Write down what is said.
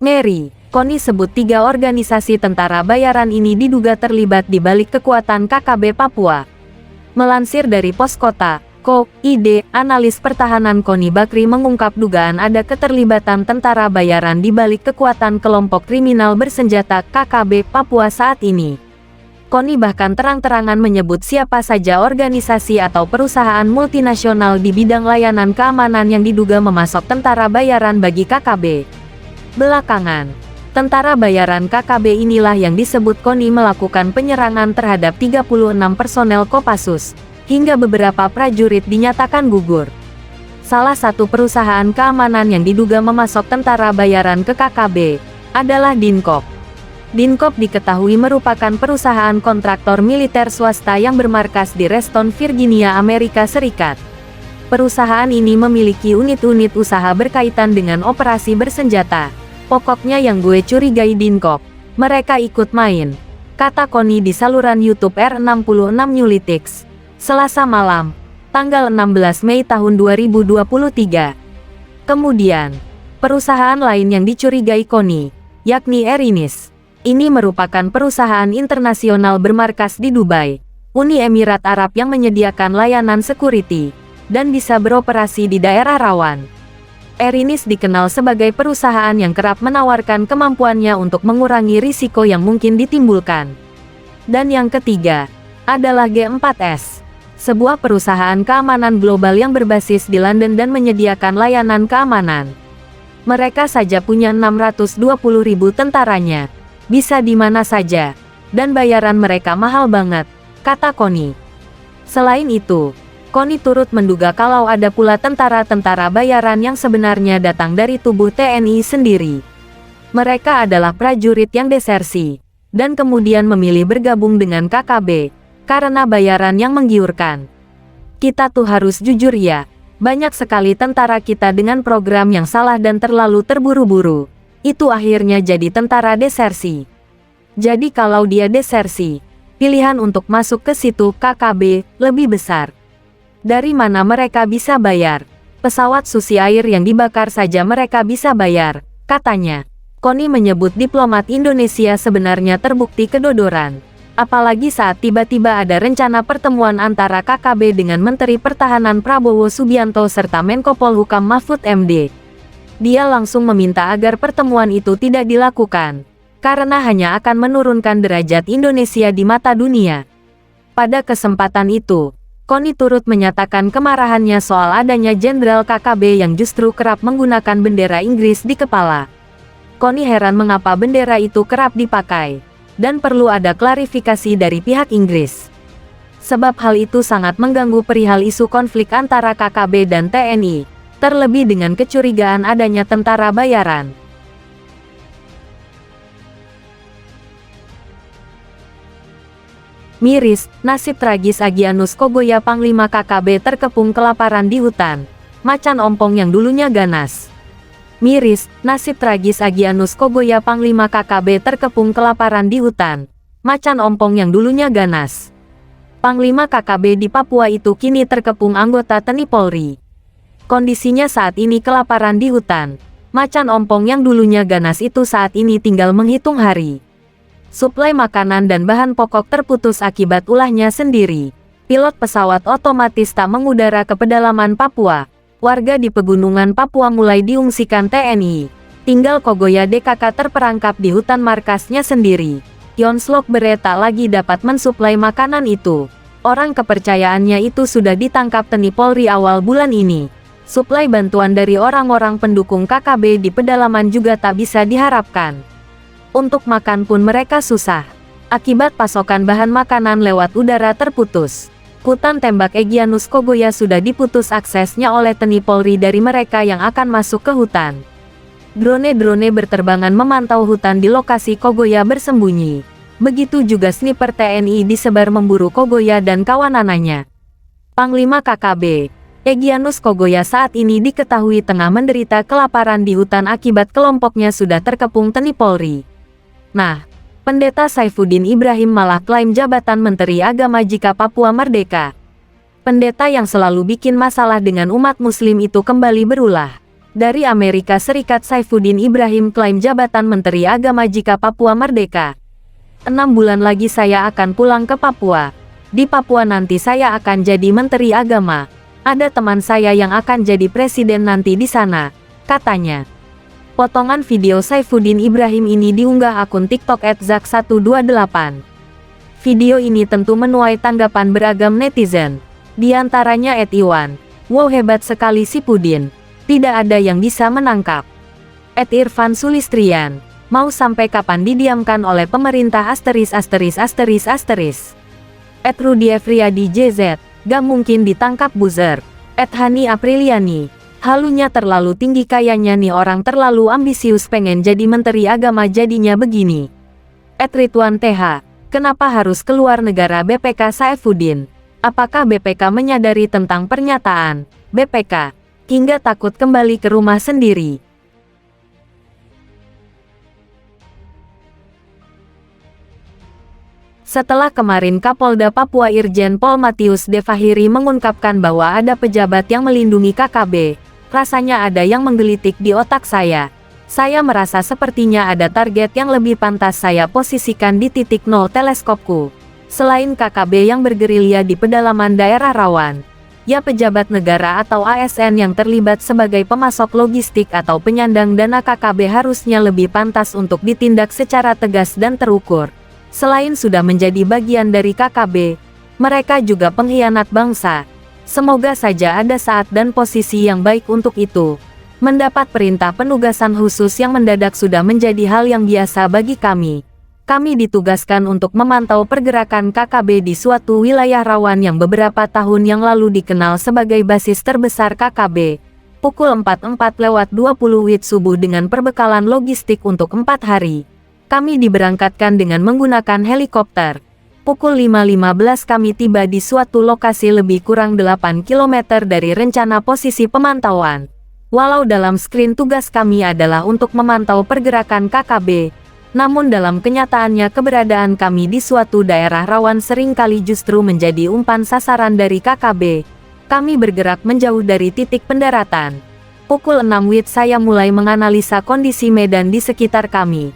Mary, Koni sebut 3 organisasi tentara bayaran ini diduga terlibat di balik kekuatan KKB Papua. Melansir dari Pos Kota, ID, analis pertahanan Koni Bakri mengungkap dugaan ada keterlibatan tentara bayaran di balik kekuatan kelompok kriminal bersenjata KKB Papua saat ini. Koni bahkan terang-terangan menyebut siapa saja organisasi atau perusahaan multinasional di bidang layanan keamanan yang diduga memasok tentara bayaran bagi KKB. Belakangan, tentara bayaran KKB inilah yang disebut Koni melakukan penyerangan terhadap 36 personel Kopassus, hingga beberapa prajurit dinyatakan gugur. Salah satu perusahaan keamanan yang diduga memasok tentara bayaran ke KKB adalah Dinkop. Dinkop diketahui merupakan perusahaan kontraktor militer swasta yang bermarkas di Reston, Virginia, Amerika Serikat. Perusahaan ini memiliki unit-unit usaha berkaitan dengan operasi bersenjata. Pokoknya yang gue curigai Dinkop, mereka ikut main, kata Koni di saluran YouTube R66 Newlytics, Selasa malam, tanggal 16 Mei tahun 2023. Kemudian, perusahaan lain yang dicurigai Koni, yakni Erinis. Ini merupakan perusahaan internasional bermarkas di Dubai, Uni Emirat Arab yang menyediakan layanan security, dan bisa beroperasi di daerah rawan. Erinis dikenal sebagai perusahaan yang kerap menawarkan kemampuannya untuk mengurangi risiko yang mungkin ditimbulkan. Dan yang ketiga, adalah G4S, sebuah perusahaan keamanan global yang berbasis di London dan menyediakan layanan keamanan. Mereka saja punya 620.000 tentaranya, bisa di mana saja, dan bayaran mereka mahal banget, kata Koni. Selain itu, Koni turut menduga kalau ada pula tentara-tentara bayaran yang sebenarnya datang dari tubuh TNI sendiri. Mereka adalah prajurit yang desersi, dan kemudian memilih bergabung dengan KKB, karena bayaran yang menggiurkan. Kita tuh harus jujur ya, banyak sekali tentara kita dengan program yang salah dan terlalu terburu-buru. Itu akhirnya jadi tentara desersi. Jadi kalau dia desersi, pilihan untuk masuk ke situ KKB lebih besar. Dari mana mereka bisa bayar? Pesawat Susi Air yang dibakar saja mereka bisa bayar, katanya. Koni menyebut diplomat Indonesia sebenarnya terbukti kedodoran. Apalagi saat tiba-tiba ada rencana pertemuan antara KKB dengan Menteri Pertahanan Prabowo Subianto serta Menko Polhukam Mahfud MD. Dia langsung meminta agar pertemuan itu tidak dilakukan, karena hanya akan menurunkan derajat Indonesia di mata dunia. Pada kesempatan itu, Koni turut menyatakan kemarahannya soal adanya jenderal KKB yang justru kerap menggunakan bendera Inggris di kepala. Koni heran mengapa bendera itu kerap dipakai, dan perlu ada klarifikasi dari pihak Inggris. Sebab hal itu sangat mengganggu perihal isu konflik antara KKB dan TNI, terlebih dengan kecurigaan adanya tentara bayaran. Miris, nasib tragis Agyanus Kogoya Panglima KKB terkepung kelaparan di hutan. Macan ompong yang dulunya ganas. Miris, nasib tragis Agyanus Kogoya Panglima KKB terkepung kelaparan di hutan. Macan ompong yang dulunya ganas. Panglima KKB di Papua itu kini terkepung anggota TNI Polri. Kondisinya saat ini kelaparan di hutan. Macan ompong yang dulunya ganas itu saat ini tinggal menghitung hari. Suplai makanan dan bahan pokok terputus akibat ulahnya sendiri. Pilot pesawat otomatis tak mengudara ke pedalaman Papua. Warga di pegunungan Papua mulai diungsikan TNI. Tinggal Kogoya DKK terperangkap di hutan markasnya sendiri. Yonslok Beret tak lagi dapat mensuplai makanan itu. Orang kepercayaannya itu sudah ditangkap TNI Polri awal bulan ini. Suplai bantuan dari orang-orang pendukung KKB di pedalaman juga tak bisa diharapkan. Untuk makan pun mereka susah. Akibat pasokan bahan makanan lewat udara terputus. Hutan tembak Egyanus Kogoya sudah diputus aksesnya oleh TNI Polri dari mereka yang akan masuk ke hutan. Drone-drone berterbangan memantau hutan di lokasi Kogoya bersembunyi. Begitu juga sniper TNI disebar memburu Kogoya dan kawanannya. Panglima KKB, Egyanus Kogoya saat ini diketahui tengah menderita kelaparan di hutan akibat kelompoknya sudah terkepung TNI Polri. Nah, Pendeta Saifuddin Ibrahim malah klaim jabatan Menteri Agama jika Papua merdeka. Pendeta yang selalu bikin masalah dengan umat muslim itu kembali berulah. Dari Amerika Serikat, Saifuddin Ibrahim klaim jabatan Menteri Agama jika Papua merdeka. 6 bulan lagi saya akan pulang ke Papua. Di Papua nanti saya akan jadi Menteri Agama. Ada teman saya yang akan jadi presiden nanti di sana, katanya. Potongan video Saifuddin Ibrahim ini diunggah akun TikTok @zak128. Video ini tentu menuai tanggapan beragam netizen. Di antaranya @iwan, "Wow, hebat sekali si Pudin. Tidak ada yang bisa menangkap." @irfan sulistrian, "Mau sampai kapan didiamkan oleh pemerintah ******. @Rudi Efriadi JZ, "Gak mungkin ditangkap buzzer." @hani Apriliani, "Halunya terlalu tinggi, kayaknya nih orang terlalu ambisius, pengen jadi menteri agama jadinya begini." @Ridwan TH, "Kenapa harus keluar negara BPK Saifuddin? Apakah BPK menyadari tentang pernyataan BPK hingga takut kembali ke rumah sendiri?" Setelah kemarin Kapolda Papua Irjen Pol Matius De Fahiri mengungkapkan bahwa ada pejabat yang melindungi KKB, rasanya ada yang menggelitik di otak saya. Saya merasa sepertinya ada target yang lebih pantas saya posisikan di titik nol teleskopku. Selain KKB yang bergerilya di pedalaman daerah rawan, ya pejabat negara atau ASN yang terlibat sebagai pemasok logistik atau penyandang dana KKB harusnya lebih pantas untuk ditindak secara tegas dan terukur. Selain sudah menjadi bagian dari KKB, mereka juga pengkhianat bangsa. Semoga saja ada saat dan posisi yang baik untuk itu. Mendapat perintah penugasan khusus yang mendadak sudah menjadi hal yang biasa bagi kami. Kami ditugaskan untuk memantau pergerakan KKB di suatu wilayah rawan yang beberapa tahun yang lalu dikenal sebagai basis terbesar KKB. Pukul 4.20 WIB subuh dengan perbekalan logistik untuk 4 hari. Kami diberangkatkan dengan menggunakan helikopter. Pukul 5.15 kami tiba di suatu lokasi lebih kurang 8 km dari rencana posisi pemantauan. Walau dalam skrin tugas kami adalah untuk memantau pergerakan KKB, namun dalam kenyataannya keberadaan kami di suatu daerah rawan seringkali justru menjadi umpan sasaran dari KKB. Kami bergerak menjauh dari titik pendaratan. Pukul 6 WIB saya mulai menganalisa kondisi medan di sekitar kami.